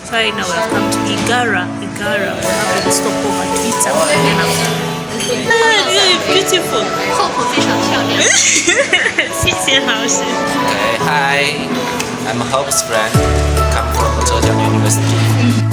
So right now we have come to Igara. Igara. We have to stop over to eat something and then after. Beautiful. 后婆非常漂亮。谢谢老师。 Okay, hi. I'm Hope's friend. Come from Zhejiang University.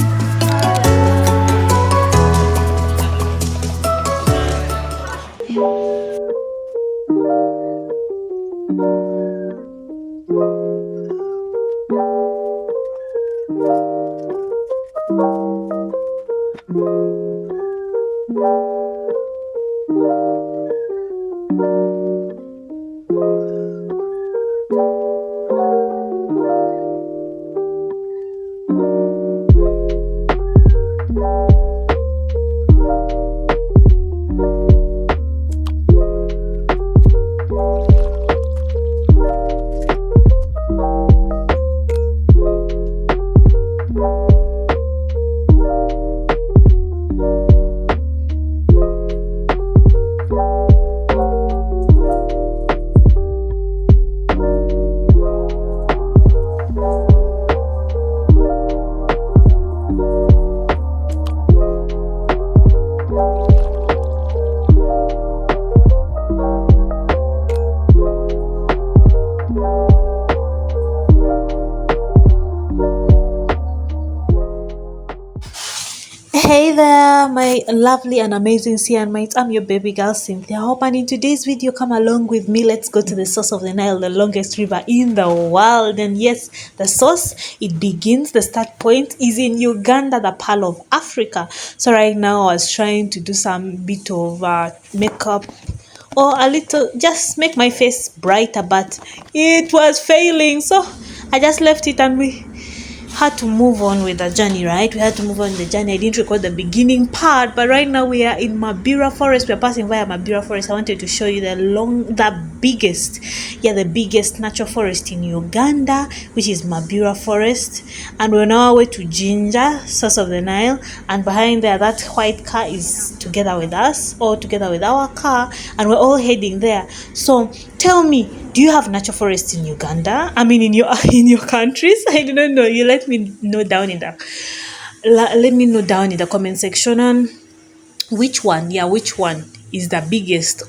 Hey there, my lovely and amazing CN mates. I'm your baby girl Cynthia Hope, and in today's video, come along with me. Let's go to the source of the Nile, the longest river in the world. And yes, the source, it begins, the start point is in Uganda, the Pearl of Africa. So right now I was trying to do some bit of makeup or a little, just make my face brighter, but it was failing. So I just left it and we had to move on with the journey, right? We had to move on the journey. I didn't record the beginning part, but right now we are in Mabira Forest. We are passing via Mabira Forest. I wanted to show you the biggest natural forest in Uganda, which is Mabira Forest. And we're on our way to Jinja, source of the Nile. And behind there, that white car is together with us, or together with our car, and we're all heading there. So tell me, do you have natural forests in Uganda? I mean, in your countries? I don't know. You let me know down in the comment section on which one is the biggest.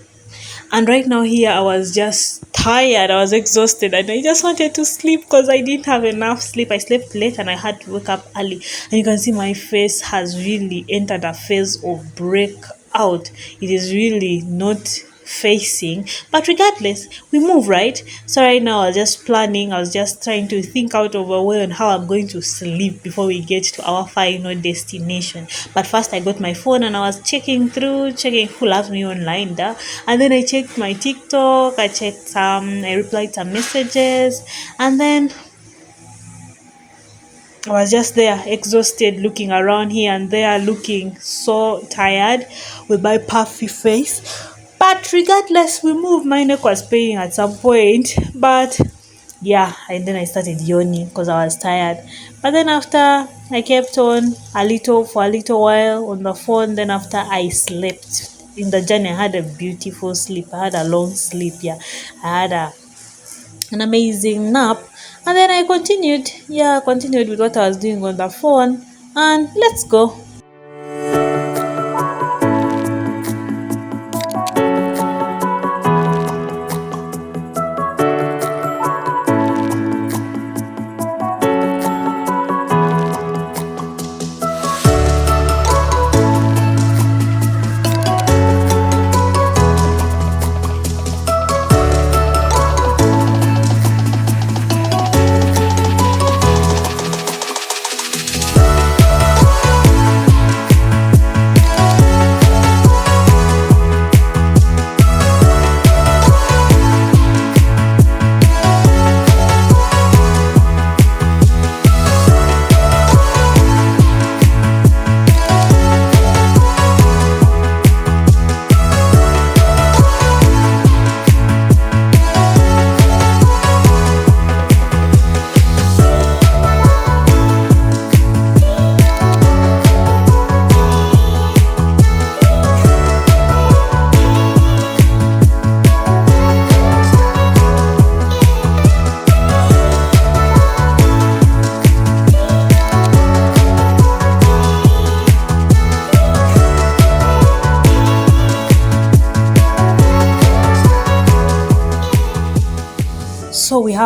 And right now here, I was just tired. I was exhausted, and I just wanted to sleep because I didn't have enough sleep. I slept late, and I had to wake up early. And you can see my face has really entered a phase of breakout. It is really not facing, but regardless, we move, right? So right now I was just trying to think out of a way on how I'm going to sleep before we get to our final destination. But first I got my phone and I was checking who loves me online there. And then I checked my TikTok, I replied some messages, and then I was just there exhausted, looking around here and there, looking so tired with my puffy face. But regardless, we moved. My neck was paining at some point, but yeah, and then I started yawning because I was tired. But then after, I kept on for a little while on the phone. Then after, I slept. In the journey, I had a beautiful sleep. I had a long sleep. Yeah, I had an amazing nap. And then I continued with what I was doing on the phone. And let's go.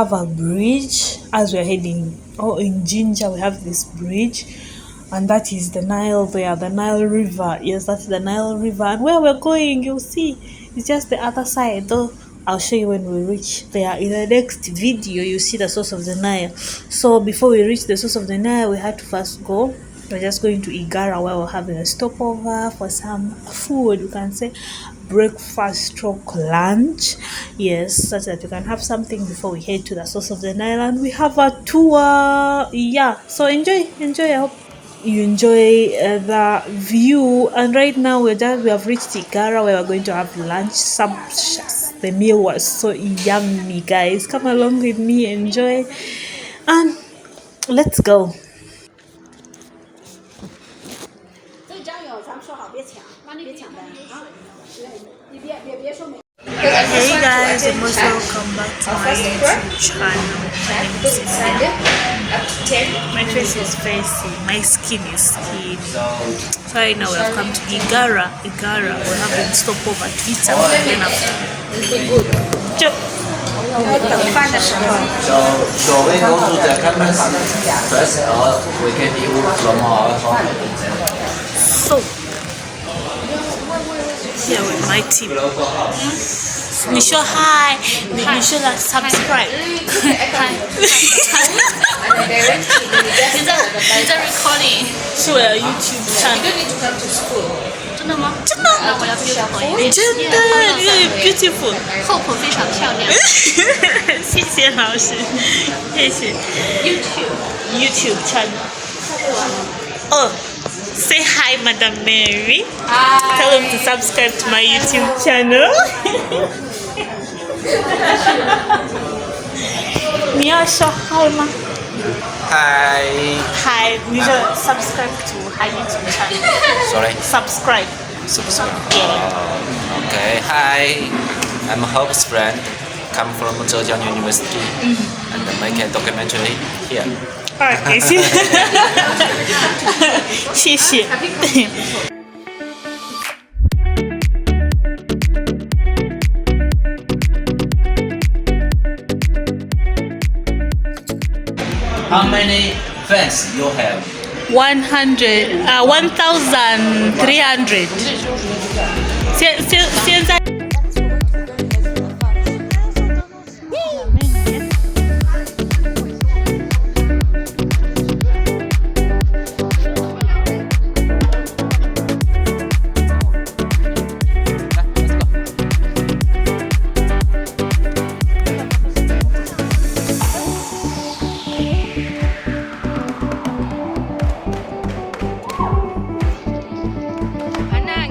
have a bridge as we're heading. Oh, in Ginger, we have this bridge, and that is the Nile there, the Nile River. Yes, that's the Nile River. And where we're going, you'll see, it's just the other side, though. I'll show you when we reach there. In the next video, you see the source of the Nile. So before we reach the source of the Nile, we had to first go. We're just going to Igara, where we're having a stopover for some food. You can say breakfast stroke lunch. Yes, such that you can have something before we head to the source of the Nile. And we have a tour. Yeah, so enjoy. I hope you enjoy the view. And right now we have reached Igara, where we're going to have lunch. The meal was so yummy, guys. Come along with me, enjoy, and let's go. Hey guys, and most welcome back to my YouTube channel. My name is Cecilia. My face is facing, my skin is skinny. So right now we have come to Igara. We're having stopover to eat something, and then after. So we go to the campus first, or we can use from our home. So here with my team. Nisho, hi. Nisho, subscribe. Hi. 你在 recording 是我的 YouTube channel。真的吗？真的，我要 beautiful 真的，你的 beautiful。Hope 非常漂亮。谢谢老师，谢谢。YouTube channel。Oh, say hi, Madam Mary. Hi. Tell them to subscribe to my YouTube channel. 你要说 hi 吗 Hi. ？Hi，你就 subscribe to her YouTube channel. Sorry. Subscribe. Subscribe. Yeah. Okay. Hi. I'm Hope's friend. Come from Zhejiang University and make a documentary here. Alright, 谢谢。How many fans you have? 1,300。现在。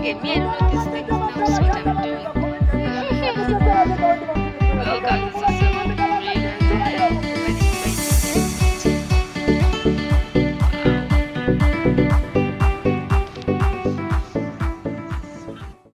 给面